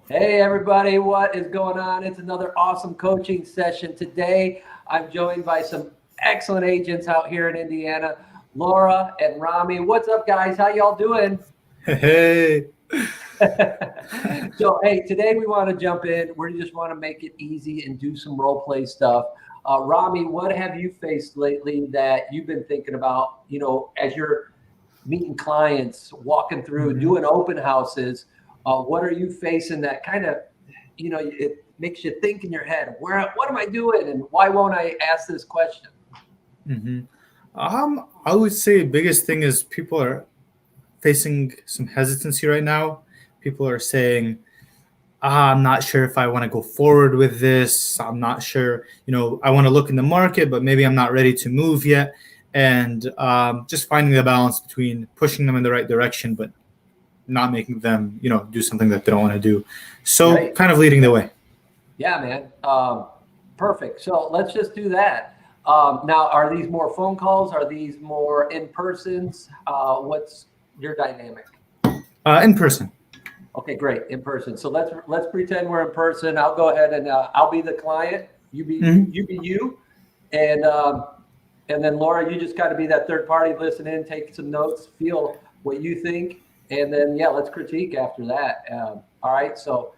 Hey everybody, what is going on? It's another awesome coaching session. Today, I'm joined by some excellent agents out here in Indiana, Laura and Rami. What's up, guys? How y'all doing? Hey, So, hey, today we want to jump in. We just want to make it easy and do some role play stuff. Rami, what have you faced lately that you've been thinking about? As you're meeting clients, walking through, Mhm. doing open houses. What are you facing that kind of, it makes you think in your head, what am I doing? And why won't I ask this question? Mhm. I would say biggest thing is people are facing some hesitancy right now. People are saying, I'm not sure if I want to go forward with this. I'm not sure, I want to look in the market, but maybe I'm not ready to move yet. And just finding the balance between pushing them in the right direction, but not making them, do something that they don't want to do. So Right. kind of leading the way. Yeah, man. Perfect. So let's just do that. Now, are these more phone calls? Are these more in persons? What's your dynamic? In person. Okay, great. In person. So let's pretend we're in person. I'll go ahead and I'll be the client. Mhm. You be you, and then Laura, you just got to be that third party. Listen in, take some notes, feel what you think, and then yeah, let's critique after that. All right. So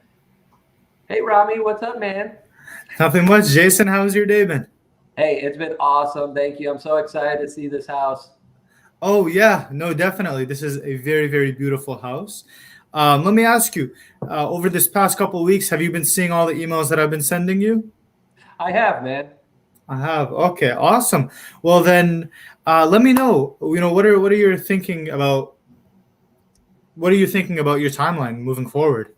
hey, Rami, what's up, man? Nothing much. Jason, how's your day been? Hey, it's been awesome. Thank you. I'm so excited to see this house. Oh yeah, no, definitely. This is a very, very beautiful house. Let me ask you, over this past couple of weeks, have you been seeing all the emails that I've been sending you? I have, man. I have. Okay, awesome. Well then, let me know. What are you thinking about? What are you thinking about your timeline moving forward?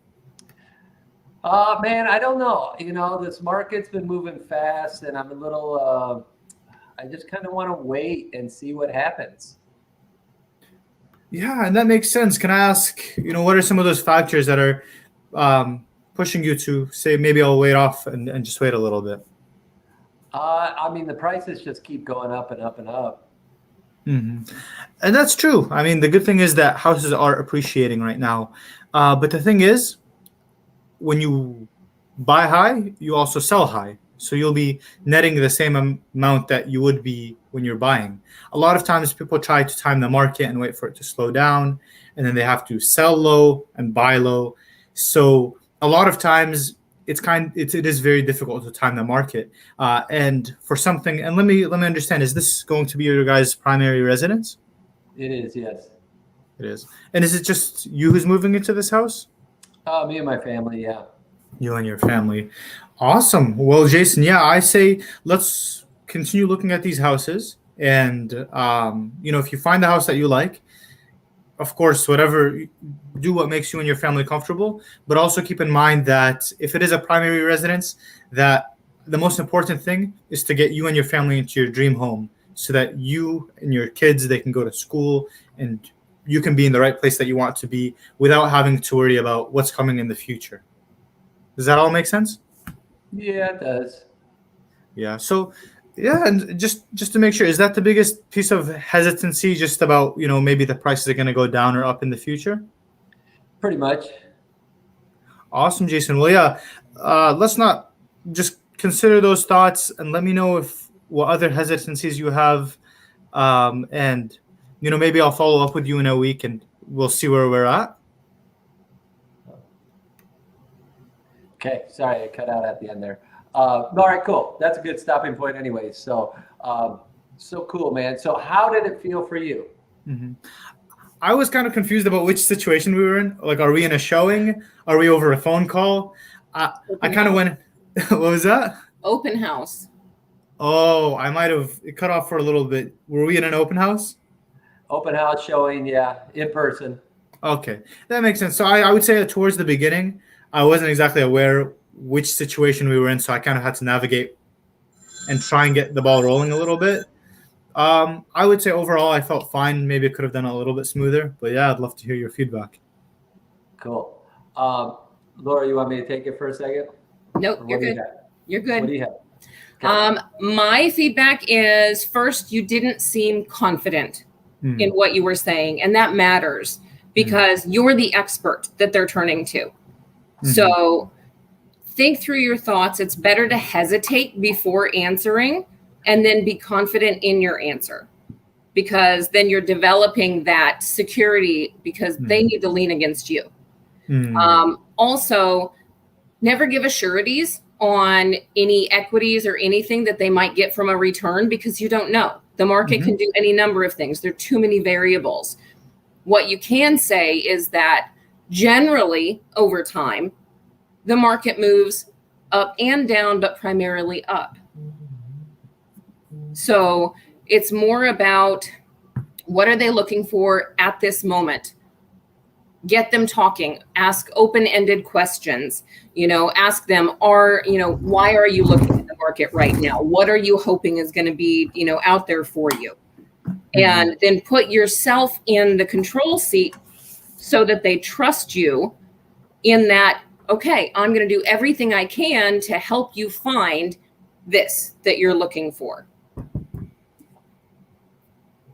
Man, I don't know. This market's been moving fast, and I'm a little. I just kind of want to wait and see what happens. Yeah, and that makes sense. Can I ask, what are some of those factors that are pushing you to say maybe I'll wait off and just wait a little bit? I mean, the prices just keep going up and up and up. Hmm. And that's true. I mean, the good thing is that houses are appreciating right now. But the thing is, when you buy high, you also sell high. So you'll be netting the same amount that you would be when you're buying. A lot of times people try to time the market and wait for it to slow down, and then they have to sell low and buy low. So a lot of times it is very difficult to time the market. And for something, and let me understand, is this going to be your guys' primary residence? It is, yes. It is. And is it just you who's moving into this house? Me and my family, yeah. You and your family. Awesome. Well, Jason, yeah, I say let's continue looking at these houses. And, if you find the house that you like, of course, whatever, do what makes you and your family comfortable. But also keep in mind that if it is a primary residence, that the most important thing is to get you and your family into your dream home so that you and your kids, they can go to school and you can be in the right place that you want to be without having to worry about what's coming in the future. Does that all make sense? Yeah, it does. Yeah. So, yeah, and just to make sure, is that the biggest piece of hesitancy? Just about maybe the prices are going to go down or up in the future? Pretty much. Awesome, Jason. Well, yeah. Let's not just consider those thoughts and let me know if what other hesitancies you have, and maybe I'll follow up with you in a week and we'll see where we're at. Okay, sorry, I cut out at the end there. All right, cool. That's a good stopping point, anyway. So cool, man. So, how did it feel for you? Hmm. I was kind of confused about which situation we were in. Like, are we in a showing? Are we over a phone call? I Open kind of house. went. What was that? Open house. Oh, I might have it cut off for a little bit. Were we in an open house? Open house showing, yeah, in person. Okay, that makes sense. So I would say that towards the beginning, I wasn't exactly aware which situation we were in, so I kind of had to navigate and try and get the ball rolling a little bit. I would say overall, I felt fine. Maybe I could have done it a little bit smoother, but yeah, I'd love to hear your feedback. Cool. Laura, you want me to take it for a second? Nope, Or you're what do you good. have? You're What good. do you have? Okay. My feedback is first, you didn't seem confident in Hmm. what you were saying, and that matters Hmm. because you're the expert that they're turning to. So think through your thoughts. It's better to hesitate before answering and then be confident in your answer, because then you're developing that security because they need to lean against you. Also, never give assurities on any equities or anything that they might get from a return, because you don't know. The market can do any number of things. There are too many variables. What you can say is that generally over time, the market moves up and down, but primarily up. So it's more about what are they looking for at this moment? Get them talking, ask open-ended questions, ask them, why are you looking at the market right now? What are you hoping is going to be, out there for you? And then put yourself in the control seat so that they trust you in that, okay, I'm going to do everything I can to help you find this that you're looking for.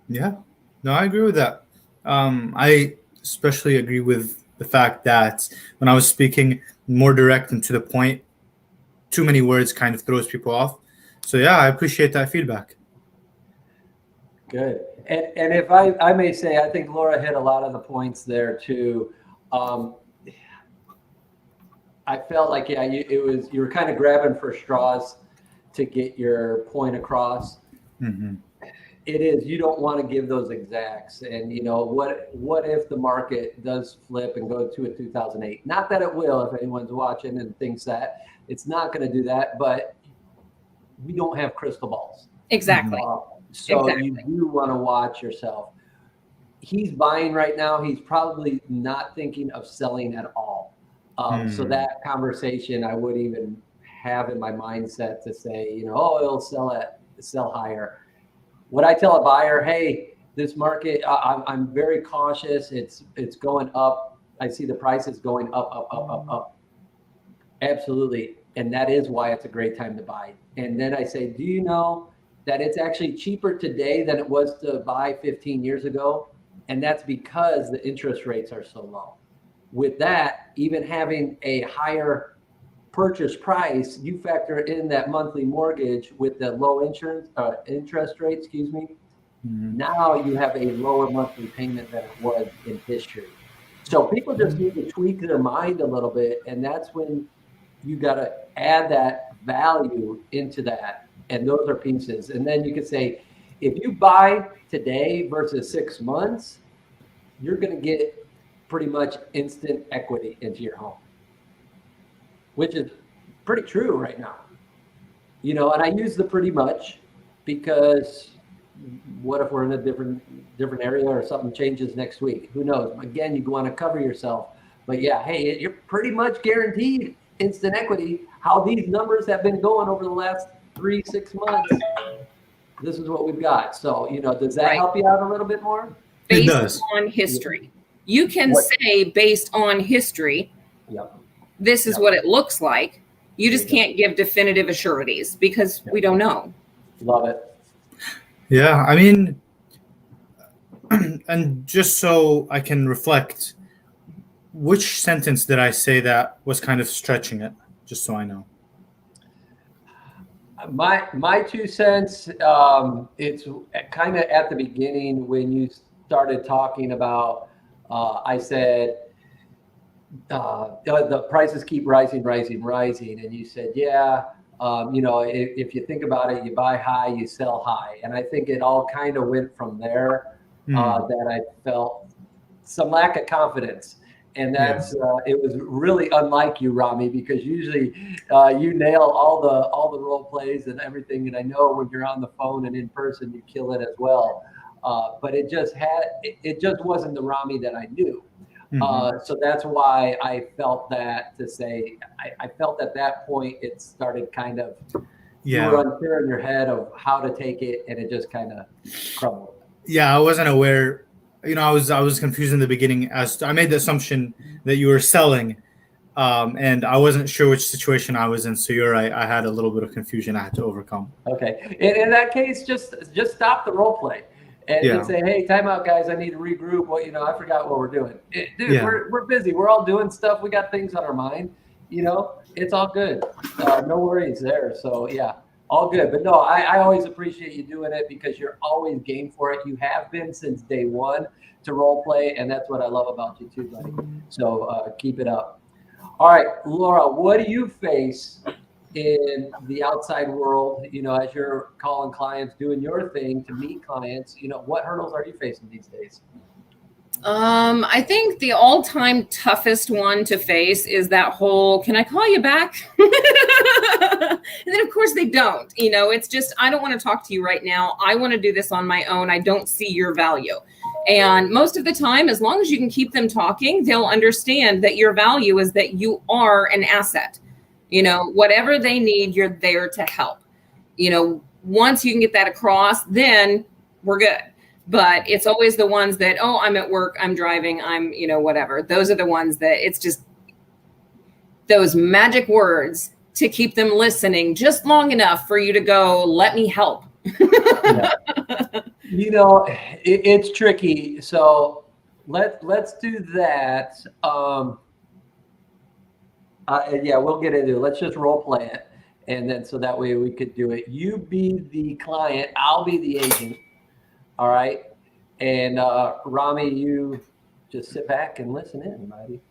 Yeah, no, I agree with that. I especially agree with the fact that when I was speaking more direct and to the point, too many words kind of throws people off. So yeah, I appreciate that feedback. Good. And if I may say, I think Laura hit a lot of the points there too. I felt like, you were kind of grabbing for straws to get your point across. It is, you don't want to give those exacts. And what if the market does flip and go to a 2008? Not that it will, if anyone's watching and thinks that it's not going to do that, but we don't have crystal balls. Exactly. So you do want to watch yourself. He's buying right now. He's probably not thinking of selling at all. So that conversation I would even have in my mindset to say, it'll sell higher. Would I tell a buyer, hey, this market, I'm very cautious. It's going up. I see the prices going up. Absolutely. And that is why it's a great time to buy. And then I say, do you know that it's actually cheaper today than it was to buy 15 years ago? And that's because the interest rates are so low. With that, even having a higher purchase price, you factor in that monthly mortgage with the low interest rate, now you have a lower monthly payment than it was in history. So people just need to tweak their mind a little bit, and that's when you got to add that value into that. And those are pieces. And then you could say, if you buy today versus 6 months, you're going to get pretty much instant equity into your home, which is pretty true right now. And I use the pretty much because what if we're in a different area or something changes next week? Who knows? Again, you want to cover yourself. But yeah, hey, you're pretty much guaranteed instant equity. How these numbers have been going over the last 3-6 months, this is what we've got. So, does that help you out a little bit more? Based on history. You can say based on history, this is what it looks like. You just can't give definitive assurities because we don't know. Love it. Yeah, I mean, and just so I can reflect, which sentence did I say that was kind of stretching it? Just so I know. My 2 cents, it's kind of at the beginning when you started talking about, I said, the prices keep rising. And you said, if you think about it, you buy high, you sell high. And I think it all kind of went from there, that I felt some lack of confidence. And that's it was really unlike you, Rami, because usually you nail all the role plays and everything. And I know when you're on the phone and in person, you kill it as well. But it just wasn't the Rami that I knew. So that's why I felt that to say, I felt at that point it started kind of, you were unclear in your head of how to take it, and it just kind of crumbled. Yeah, I wasn't aware. I was confused in the beginning as I made the assumption that you were selling, and I wasn't sure which situation I was in. So you're right. I had a little bit of confusion I had to overcome. Okay. In that case, just stop the role play. and Yeah. say, hey, time out, guys. I need to regroup. Well, I forgot what we're doing. Dude, Yeah. we're busy. We're all doing stuff. We got things on our mind. It's all good. No worries there. So, yeah, all good. But no, I always appreciate you doing it because you're always game for it. You have been since day one to role play, and that's what I love about you too, buddy. So keep it up. All right, Laura, what do you face in the outside world, as you're calling clients, doing your thing to meet clients? What hurdles are you facing these days? I think the all-time toughest one to face is that whole, can I call you back? And then of course they don't, it's just, I don't want to talk to you right now. I want to do this on my own. I don't see your value. And most of the time, as long as you can keep them talking, they'll understand that your value is that you are an asset. Whatever they need, you're there to help. Once you can get that across, then we're good. But it's always the ones that, oh, I'm at work, I'm driving, I'm, whatever. Those are the ones that it's just those magic words to keep them listening just long enough for you to go, let me help. Yeah. It's tricky. So let's do that. Yeah, we'll get into it. Let's just role play it. And then so that way we could do it. You be the client, I'll be the agent. All right. And Rami, you just sit back and listen in, buddy.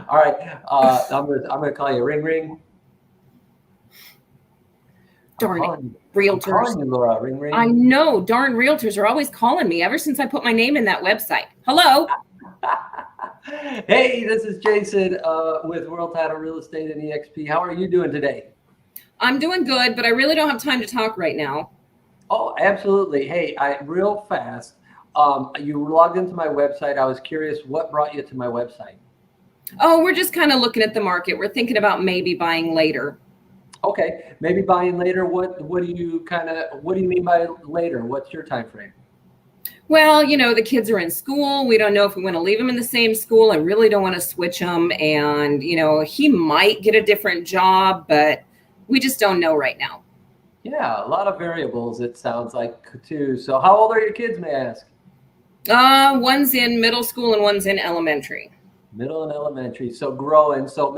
All right. I'm gonna call you. Ring ring. Darn it. I'm Realtors. calling you, Laura. Ring ring. I know, darn realtors are always calling me ever since I put my name in that website. Hello. Hey, this is Jason with World Title Real Estate and EXP. How are you doing today? I'm doing good, but I really don't have time to talk right now. Oh, absolutely. Hey, real fast. You logged into my website. I was curious, what brought you to my website? Oh, we're just kind of looking at the market. We're thinking about maybe buying later. Okay, maybe buying later. What do you mean by later? What's your time frame? Well, the kids are in school. We don't know if we want to leave them in the same school. I really don't want to switch them. And, he might get a different job, but we just don't know right now. Yeah, a lot of variables, it sounds like, too. So how old are your kids, may I ask? One's in middle school and one's in elementary. Middle and elementary. So growing. So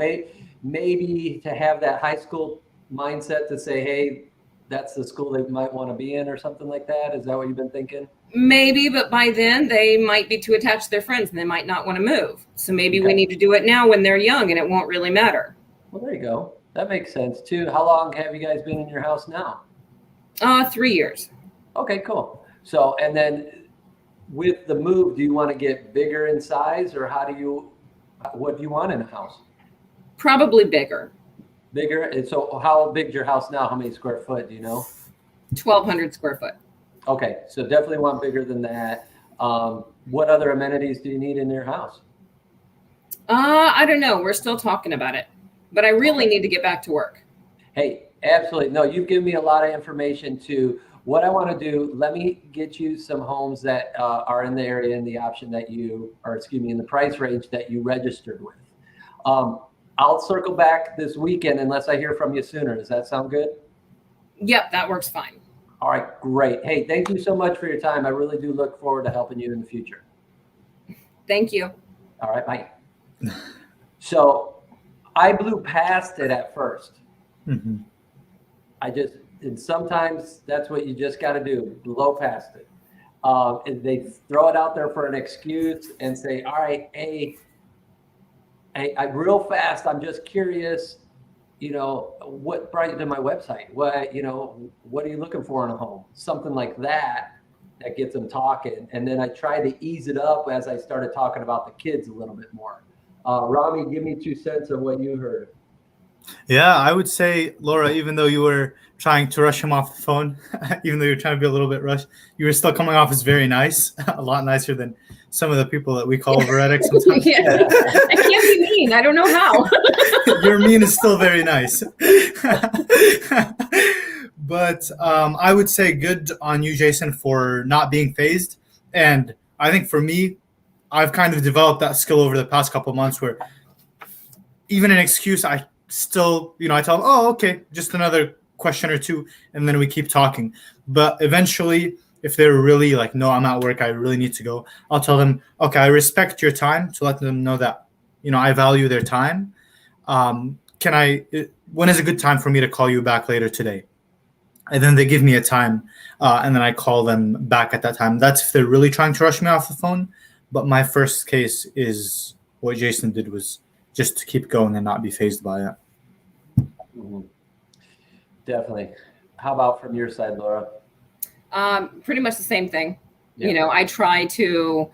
maybe to have that high school mindset to say, hey, that's the school they might want to be in or something like that. Is that what you've been thinking? Maybe, but by then they might be too attached to their friends and they might not want to move. So maybe Okay. we need to do it now when they're young and it won't really matter. Well, there you go. That makes sense too. How long have you guys been in your house now? 3 years. Okay, cool. So, and then with the move, do you want to get bigger in size or what do you want in a house? Probably bigger. Bigger? And so how big's your house now? How many square foot, do you know? 1,200 square foot. Okay, so definitely want bigger than that. What other amenities do you need in your house? I don't know. We're still talking about it, but I really need to get back to work. Hey, absolutely. No, you've given me a lot of information too. What I want to do, let me get you some homes that are in the area and the option that in the price range that you registered with. I'll circle back this weekend unless I hear from you sooner. Does that sound good? Yep, that works fine. All right, great. Hey, thank you so much for your time. I really do look forward to helping you in the future. Thank you. All right, bye. So I blew past it at first. Mm-hmm. And sometimes that's what you just got to do, blow past it. And they throw it out there for an excuse and say, all right, hey, I real fast, I'm just curious, what brought you to my website? What are you looking for in a home? Something like that gets them talking. And then I try to ease it up as I started talking about the kids a little bit more. Rami, give me 2 cents of what you heard. Yeah, I would say, Laura, even though you were trying to rush him off the phone, even though you're trying to be a little bit rushed, you were still coming off as very nice, a lot nicer than some of the people that we call over at X sometimes. Yeah. I can't be mean. I don't know how. Your mean is still very nice. But I would say good on you, Jason, for not being phased. And I think for me, I've kind of developed that skill over the past couple of months where even an excuse, I still, I tell them, oh, okay, just another question or two. And then we keep talking. But eventually, if they're really like, no, I'm at work, I really need to go, I'll tell them, okay, I respect your time, to let them know that, I value their time. When is a good time for me to call you back later today? And then they give me a time, and then I call them back at that time. That's if they're really trying to rush me off the phone. But my first case is what Jason did, was just to keep going and not be fazed by it. Mhm. Definitely. How about from your side, Laura? Pretty much the same thing. Yeah. I try to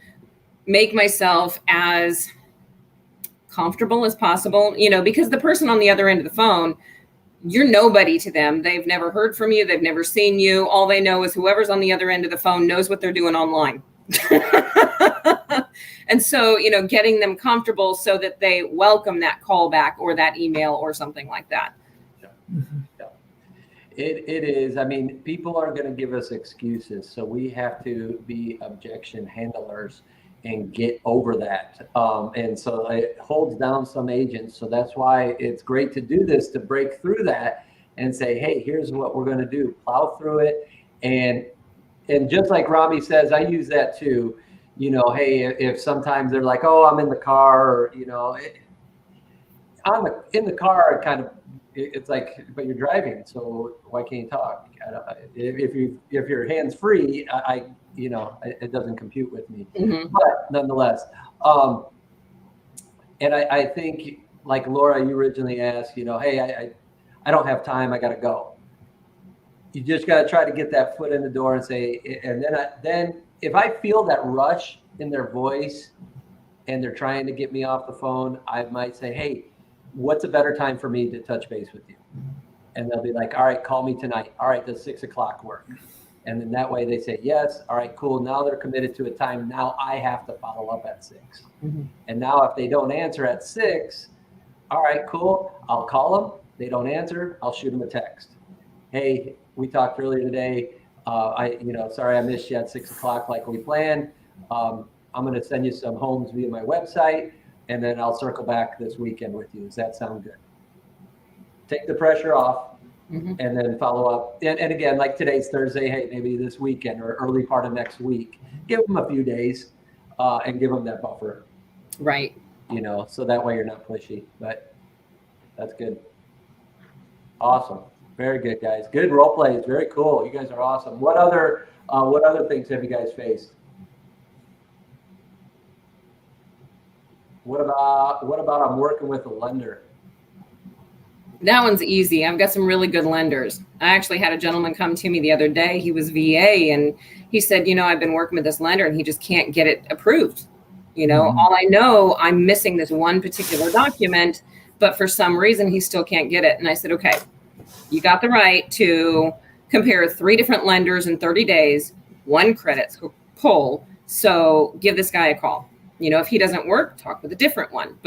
make myself as comfortable as possible, because the person on the other end of the phone, you're nobody to them. They've never heard from you. They've never seen you. All they know is whoever's on the other end of the phone knows what they're doing online. And so, getting them comfortable so that they welcome that call back or that email or something like that. It is. I mean, people are going to give us excuses, so we have to be objection handlers and get over that. And so it holds down some agents. So that's why it's great to do this, to break through that and say, hey, here's what we're going to do. Plow through it. And just like Rami says, I use that too. Hey, if sometimes they're like, oh, I'm in the car, or, in the car, it's like, but you're driving, so why can't you talk? If your hands free, it doesn't compute with me. Mm-hmm. But nonetheless, and I think, like Laura, you originally asked, hey, I don't have time, I got to go. You just got to try to get that foot in the door and say, and then if I feel that rush in their voice and they're trying to get me off the phone, I might say, hey, what's a better time for me to touch base with you? And they'll be like, all right, call me tonight. All right, does 6 o'clock work? And then that way they say, yes. All right, cool. Now they're committed to a time. Now I have to follow up at 6. Mm-hmm. And now if they don't answer at 6, all right, cool. I'll call them. They don't answer. I'll shoot them a text. Hey, we talked earlier today. Sorry I missed you at 6 o'clock like we planned. I'm going to send you some homes via my website, and then I'll circle back this weekend with you. Does that sound good? Take the pressure off, Mm-hmm. and then follow up. And again, like today's Thursday, hey, maybe this weekend or early part of next week, give them a few days and give them that buffer. Right. So that way you're not pushy. But that's good. Awesome. Very good, guys. Good role plays. Very cool. You guys are awesome. What other things have you guys faced? What about I'm working with a lender? That one's easy. I've got some really good lenders. I actually had a gentleman come to me the other day. He was VA, and he said, I've been working with this lender and he just can't get it approved. Mm-hmm. All I know, I'm missing this one particular document, but for some reason he still can't get it. And I said, okay, you got the right to compare 3 different lenders in 30 days, 1 credit pull. So give this guy a call. If he doesn't work, talk with a different one.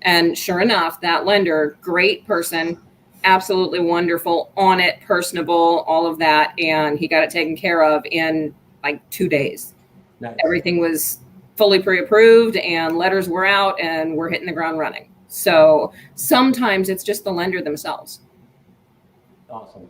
And sure enough, that lender, great person, absolutely wonderful, on it, personable, all of that. And he got it taken care of in like 2 days. Nice. Everything was fully pre-approved and letters were out and we're hitting the ground running. So sometimes it's just the lender themselves. Awesome.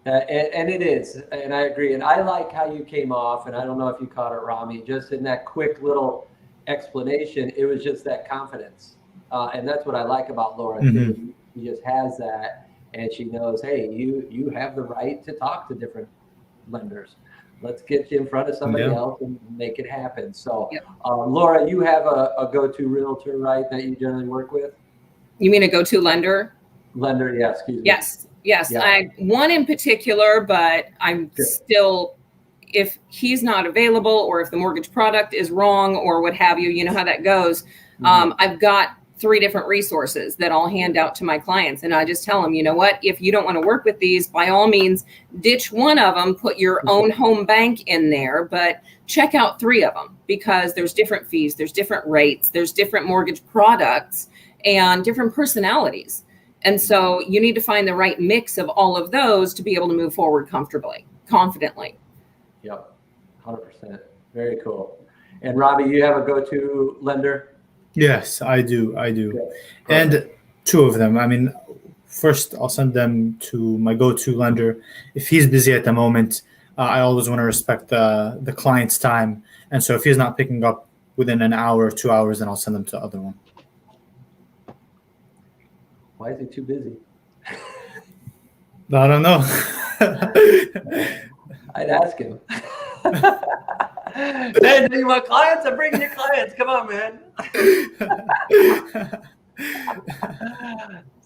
And it is. And I agree. And I like how you came off, and I don't know if you caught it, Rami, just in that quick little explanation, it was just that confidence. And that's what I like about Laura, Mm-hmm. too. She just has that, and she knows, hey, you have the right to talk to different lenders. Let's get you in front of somebody else and make it happen. So, Yep. Laura, you have a go-to realtor, right, that you generally work with? You mean a go-to lender? Lender, yeah, excuse me. Yes. Yeah. I one in particular, but I'm Sure. still, if he's not available or if the mortgage product is wrong or what have you, you know how that goes. Mhm. I've got 3 different resources that I'll hand out to my clients. And I just tell them, you know what, if you don't want to work with these, by all means, ditch one of them, put your own home bank in there, but check out 3 of them because there's different fees, there's different rates, there's different mortgage products and different personalities. And so you need to find the right mix of all of those to be able to move forward confidently. Yep, 100%. Very cool. And Robbie, you have a go-to lender? Yes, I do. Good. And 2 of them. I mean, first I'll send them to my go-to lender. If he's busy at the moment, I always want to respect the client's time. And so if he's not picking up within an hour or 2 hours, then I'll send them to the other one. Why is he too busy? I don't know. I'd ask him. Hey, do you want clients? I'm bringing you clients. Come on, man.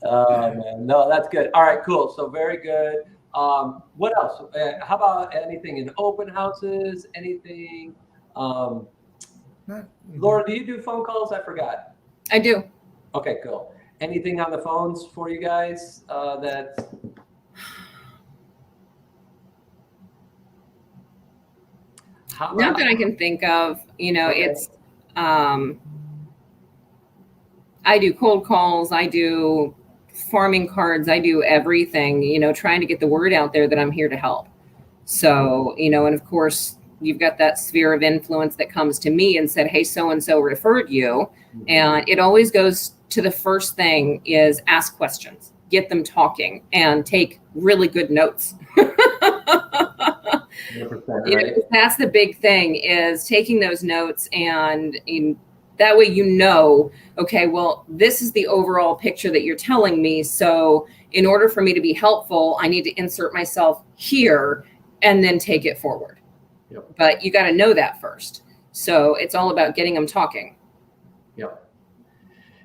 Oh, man. No, that's good. All right, cool. So very good. What else? How about anything in open houses? Anything? Laura, do you do phone calls? I forgot. I do. Okay, cool. Anything on the phones for you guys that? Not that I can think of. Okay. It's I do cold calls, I do farming cards, I do everything, trying to get the word out there that I'm here to help. So, and of course, you've got that sphere of influence that comes to me and said, hey, so-and-so referred you. And it always goes to the first thing is ask questions, get them talking, and take really good notes. 100%, right? That's the big thing is taking those notes, and that way okay, well, this is the overall picture that you're telling me. So in order for me to be helpful, I need to insert myself here and then take it forward. Yep. But you got to know that first. So it's all about getting them talking. Yep.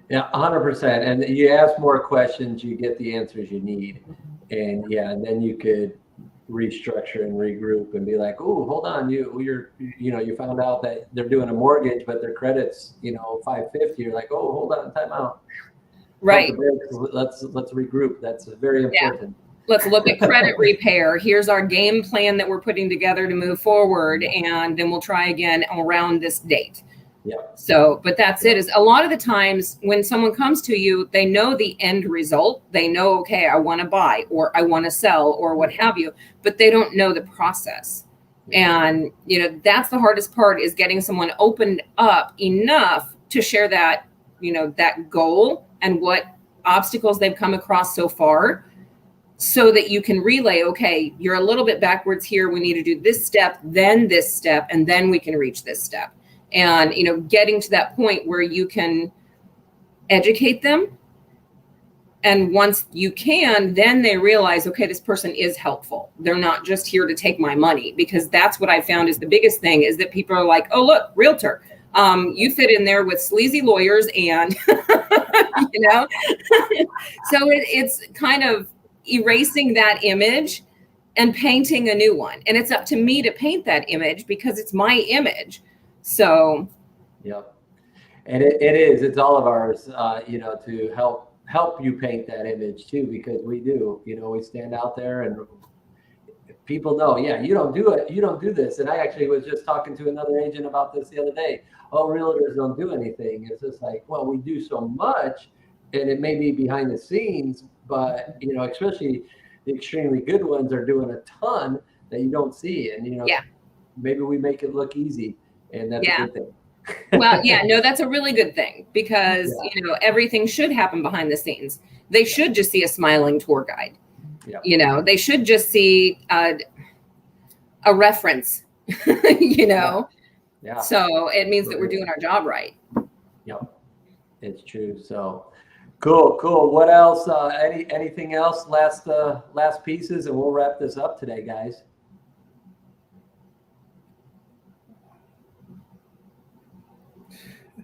Yeah, 100%. And you ask more questions, you get the answers you need. And and then you could restructure and regroup and be like, oh, hold on, you found out that they're doing a mortgage, but their credit's 550. You're like, oh, hold on, time out. Right. Let's regroup. That's very important. Let's look at credit repair. Here's our game plan that we're putting together to move forward, and then we'll try again around this date. Yeah. So, but that's it. Is a lot of the times when someone comes to you, they know the end result. They know, okay, I want to buy or I want to sell or what have you, but they don't know the process. And, that's the hardest part is getting someone opened up enough to share that, that goal and what obstacles they've come across so far, so that you can relay, okay, you're a little bit backwards here. We need to do this step, and then we can reach this step. And, getting to that point where you can educate them. And once you can, then they realize, okay, this person is helpful. They're not just here to take my money, because that's what I found is the biggest thing is that people are like, oh, look, realtor. You fit in there with sleazy lawyers and, so it's kind of erasing that image and painting a new one. And it's up to me to paint that image because it's my image. So, yep. And it's all of ours, to help you paint that image too, because we do, we stand out there and people know, you don't do it. You don't do this. And I actually was just talking to another agent about this the other day. Oh, realtors don't do anything. It's just like, well, we do so much, and it may be behind the scenes, but, especially the extremely good ones are doing a ton that you don't see. And, maybe we make it look easy. And that's a good thing. Well, no, that's a really good thing because, everything should happen behind the scenes. They should just see a smiling tour guide. Yeah. They should just see a reference, Yeah. So it means that we're doing our job right. Yep. It's true. So cool. What else? Anything else? Last pieces, and we'll wrap this up today, guys.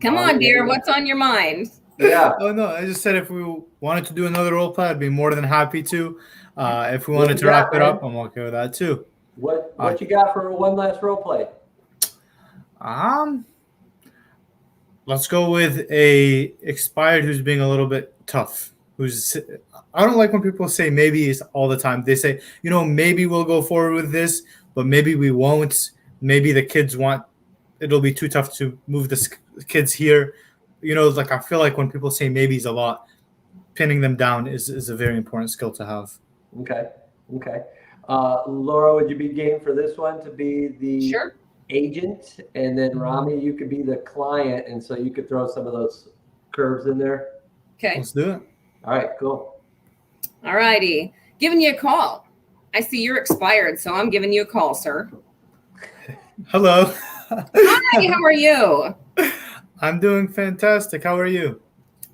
Come on, dear. What's on your mind? Yeah. Oh, no. I just said if we wanted to do another role play, I'd be more than happy to. If we wanted to wrap it up, I'm okay with that too. What you got for one last role play? Let's go with a expired who's being a little bit tough. I don't like when people say maybe all the time. They say, maybe we'll go forward with this, but maybe we won't. Maybe the kids it'll be too tough to move the kids here. I feel like when people say maybes a lot, pinning them down is a very important skill to have. Okay. Laura, would you be game for this one to be the agent? And then Rami, you could be the client. And so you could throw some of those curves in there. Okay. Let's do it. All right, cool. All righty. Giving you a call I see you're expired, so I'm giving you a call, sir. Hello. Hi, how are you? I'm doing fantastic. How are you?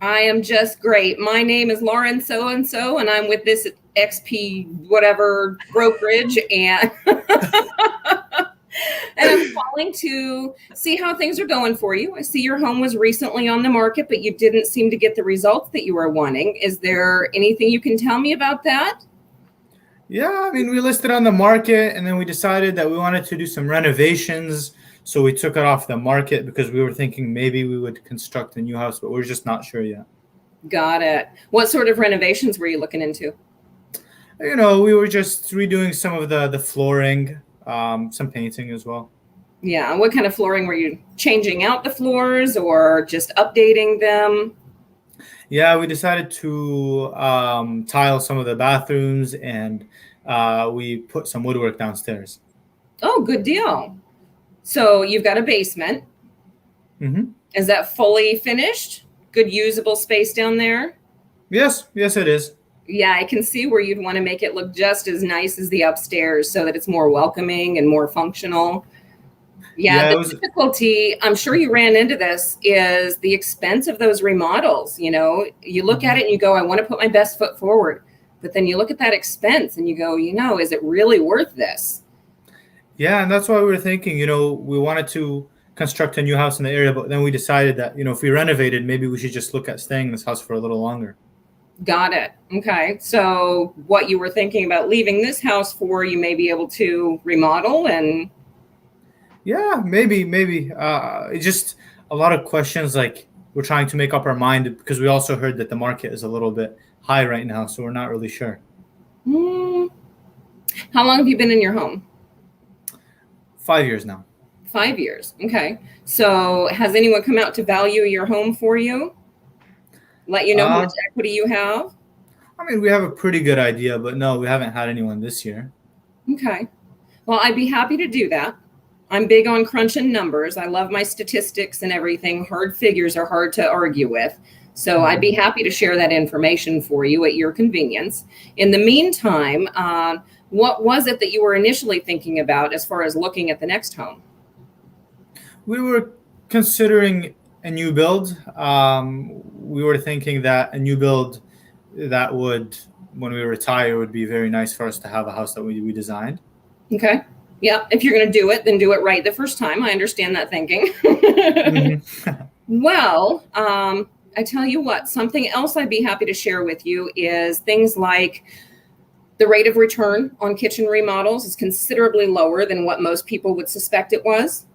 I am just great. My name is Lauren so-and-so, and I'm with this XP whatever brokerage, and and I'm calling to see how things are going for you. I see your home was recently on the market, but you didn't seem to get the results that you were wanting. Is there anything you can tell me about that? Yeah, I mean, we listed on the market and then we decided that we wanted to do some renovations. So we took it off the market because we were thinking maybe we would construct a new house, but we're just not sure yet. Got it. What sort of renovations were you looking into? You know, we were just redoing some of the flooring, some painting as well. Yeah. What kind of flooring were you changing out the floors or just updating them? Yeah, we decided to tile some of the bathrooms and we put some woodwork downstairs. Oh, good deal. So you've got a basement. Mm-hmm. Is that fully finished? Good usable space down there? Yes, it is. Yeah, I can see where you'd want to make it look just as nice as the upstairs so that it's more welcoming and more functional. Yeah, the difficulty, I'm sure you ran into this, is the expense of those remodels. You know, you look at it and you go, I want to put my best foot forward. But then you look at that expense and you go, is it really worth this? Yeah, and that's why we were thinking, we wanted to construct a new house in the area, but then we decided that, if we renovated, maybe we should just look at staying in this house for a little longer. Got it. Okay. So what you were thinking about leaving this house for, you may be able to remodel and... Yeah, maybe. It's just a lot of questions, like we're trying to make up our mind because we also heard that the market is a little bit high right now, so we're not really sure. How long have you been in your home? 5 years now. 5 years. Okay. So has anyone come out to value your home for you? Let you know how much equity you have? I mean, we have a pretty good idea, but no, we haven't had anyone this year. Okay. Well, I'd be happy to do that. I'm big on crunching numbers. I love my statistics and everything. Hard figures are hard to argue with. So I'd be happy to share that information for you at your convenience. In the meantime, what was it that you were initially thinking about as far as looking at the next home? We were considering a new build. We were thinking that a new build that would, when we retire, would be very nice for us to have a house that we designed. Okay. Yeah. If you're going to do it, then do it right the first time. I understand that thinking. Well, I tell you what, something else I'd be happy to share with you is things like the rate of return on kitchen remodels is considerably lower than what most people would suspect it was,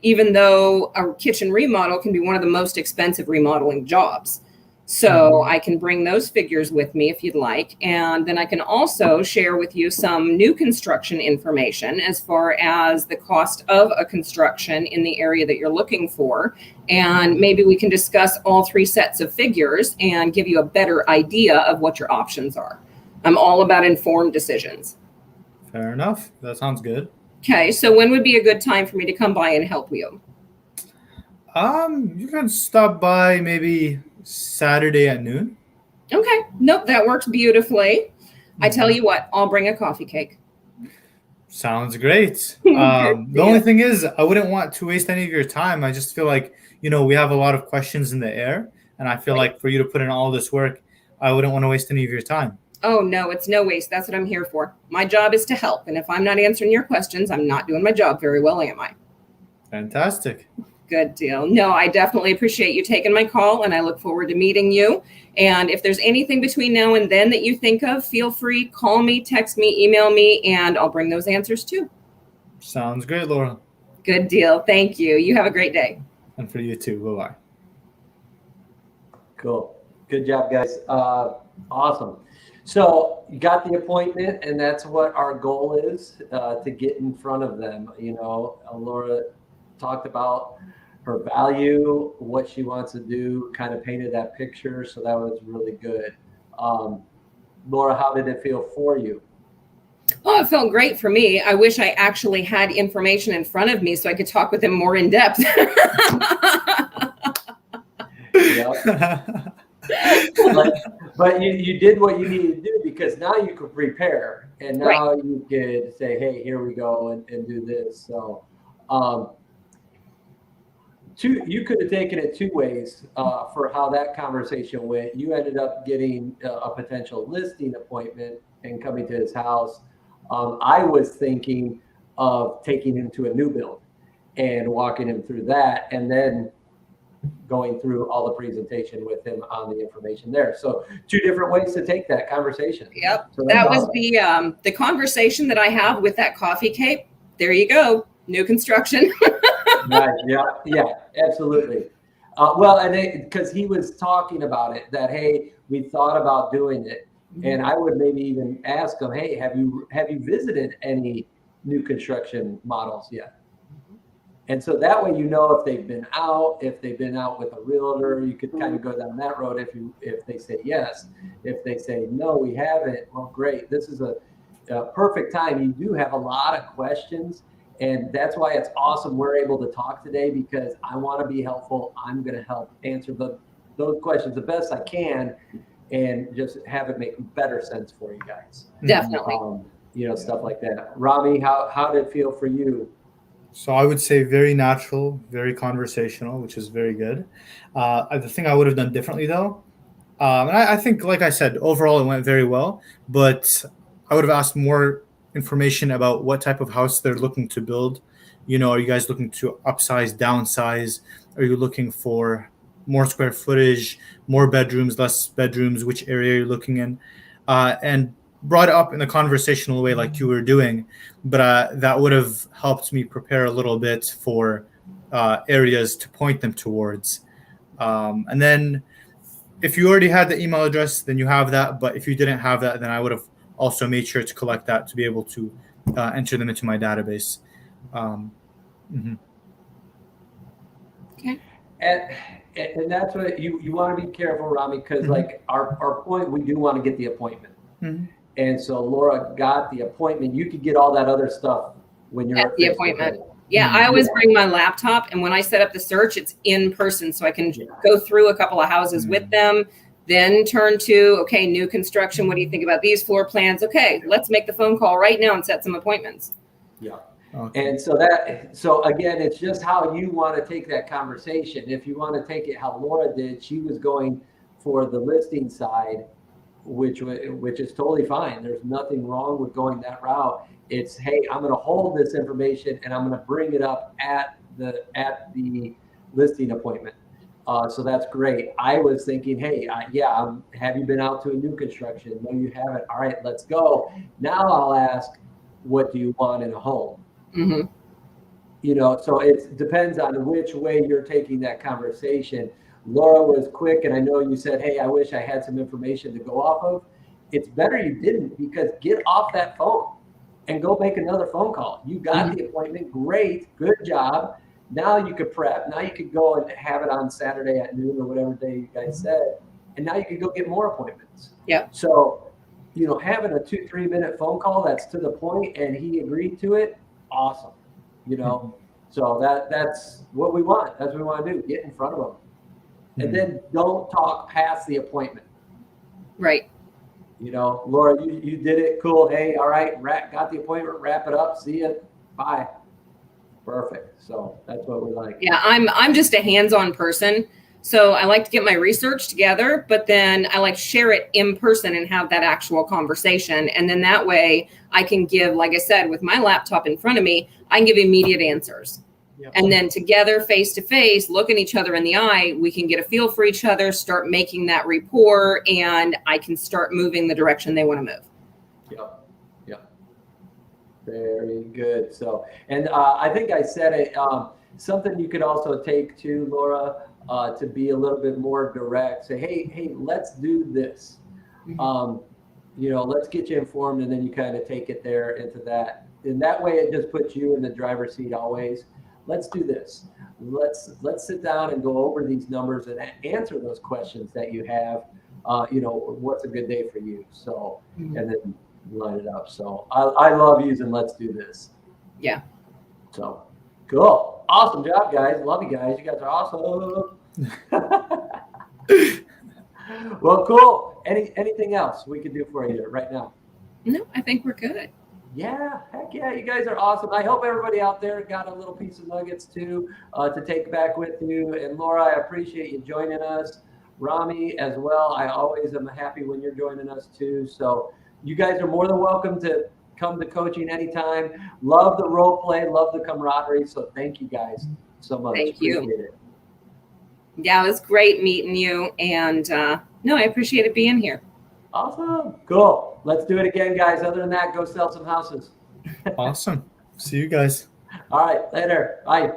even though a kitchen remodel can be one of the most expensive remodeling jobs. So I can bring those figures with me if you'd like. And then I can also share with you some new construction information as far as the cost of a construction in the area that you're looking for. And maybe we can discuss all three sets of figures and give you a better idea of what your options are. I'm all about informed decisions. Fair enough. That sounds good. Okay, so when would be a good time for me to come by and help you? You can stop by maybe Saturday at noon. Okay. Nope, that works beautifully. I tell you what, I'll bring a coffee cake. Sounds great. The only thing is, I wouldn't want to waste any of your time. I just feel like, we have a lot of questions in the air, and I feel like for you to put in all this work, I wouldn't want to waste any of your time. Oh, no, it's no waste. That's what I'm here for. My job is to help. And if I'm not answering your questions, I'm not doing my job very well, am I? Fantastic. Good deal. No, I definitely appreciate you taking my call, and I look forward to meeting you. And if there's anything between now and then that you think of, feel free, call me, text me, email me, and I'll bring those answers too. Sounds great, Laura. Good deal. Thank you. You have a great day. And for you too. Bye-bye. Cool. Good job, guys. Awesome. So you got the appointment, and that's what our goal is, to get in front of them. Laura talked about her value, what she wants to do, kind of painted that picture. So that was really good. Laura, how did it feel for you? Oh, it felt great for me. I wish I actually had information in front of me so I could talk with him more in depth. Yep. But you did what you needed to do, because now you could prepare, and now you could say, hey, here we go, and do this. So you could have taken it two ways for how that conversation went. You ended up getting a potential listing appointment and coming to his house. I was thinking of taking him to a new build and walking him through that, and then going through all the presentation with him on the information there. So two different ways to take that conversation. Yep. So that was the conversation that I have with that coffee cape. There you go. New construction. Right. Yeah, absolutely. Well, and because he was talking about it, that, hey, we thought about doing it. And I would maybe even ask him, hey, have you visited any new construction models yet? And so that way, if they've been out, with a realtor, you could kind of go down that road if they say yes. If they say no, we haven't, well, great. This is a perfect time. You do have a lot of questions, and that's why it's awesome we're able to talk today, because I want to be helpful. I'm going to help answer those questions the best I can, and just have it make better sense for you guys. Definitely. Stuff like that. Rami, how did it feel for you? So I would say very natural, very conversational, which is very good. The thing I would have done differently, though, and I think, like I said, overall it went very well, but I would have asked more information about what type of house they're looking to build. Are you guys looking to upsize, downsize? Are you looking for more square footage, more bedrooms, less bedrooms? Which area you're looking in? And brought it up in a conversational way like you were doing, but that would have helped me prepare a little bit for areas to point them towards. And then if you already had the email address, then you have that. But if you didn't have that, then I would have also made sure to collect that to be able to enter them into my database. Okay. And that's what you want to be careful, Rami, because like our point, we do want to get the appointment. And so Laura got the appointment. You could get all that other stuff when you're at the appointment. Yeah, I always bring my laptop, and when I set up the search, it's in person, so I can go through a couple of houses with them, then turn to, okay, new construction. What do you think about these floor plans? Okay, let's make the phone call right now and set some appointments. Yeah. Okay. And so again, it's just how you want to take that conversation. If you want to take it how Laura did, she was going for the listing side, which is totally fine. There's nothing wrong with going that route. It's, hey, I'm going to hold this information and I'm going to bring it up at the listing appointment. So that's great. I was thinking, hey, have you been out to a new construction? No, you haven't. All right, let's go. Now I'll ask, what do you want in a home? So it depends on which way you're taking that conversation. Laura was quick, and I know you said, hey, I wish I had some information to go off of. It's better you didn't, because get off that phone and go make another phone call. You got the appointment. Great. Good job. Now you could prep. Now you could go and have it on Saturday at noon or whatever day you guys said. And now you could go get more appointments. Yeah. So, having a 2-3 minute phone call that's to the point and he agreed to it, awesome. So that's what we want. That's what we want to do. Get in front of them. And then don't talk past the appointment. Right. Laura, you did it. Cool. Hey, all right. Got the appointment. Wrap it up. See you. Bye. Perfect. So that's what we like. Yeah, I'm just a hands-on person. So I like to get my research together, but then I like to share it in person and have that actual conversation. And then that way I can give, like I said, with my laptop in front of me, I can give immediate answers. Yep. And then together, face to face, looking each other in the eye, we can get a feel for each other, start making that rapport, and I can start moving the direction they want to move. Yep. Very good. So, and I think I said it, something you could also take to, Laura, to be a little bit more direct. Say, hey, let's do this. Let's get you informed, and then you kind of take it there into that. And that way it just puts you in the driver's seat always. Let's do this. Let's sit down and go over these numbers and answer those questions that you have. What's a good day for you? So, and then line it up. So I love using Let's Do This. Yeah. So cool. Awesome job, guys. Love you guys. You guys are awesome. Well, cool. anything else we can do for you right now? No, I think we're good. Yeah, heck yeah, you guys are awesome. I hope everybody out there got a little piece of nuggets too to take back with you. And Laura, I appreciate you joining us. Rami as well. I always am happy when you're joining us too. So you guys are more than welcome to come to coaching anytime. Love the role play, love the camaraderie. So thank you guys so much. Thank you. Appreciate it. Yeah, it was great meeting you. And no, I appreciated being here. Awesome. Cool. Let's do it again, guys. Other than that, go sell some houses. Awesome. See you guys. All right. Later. Bye.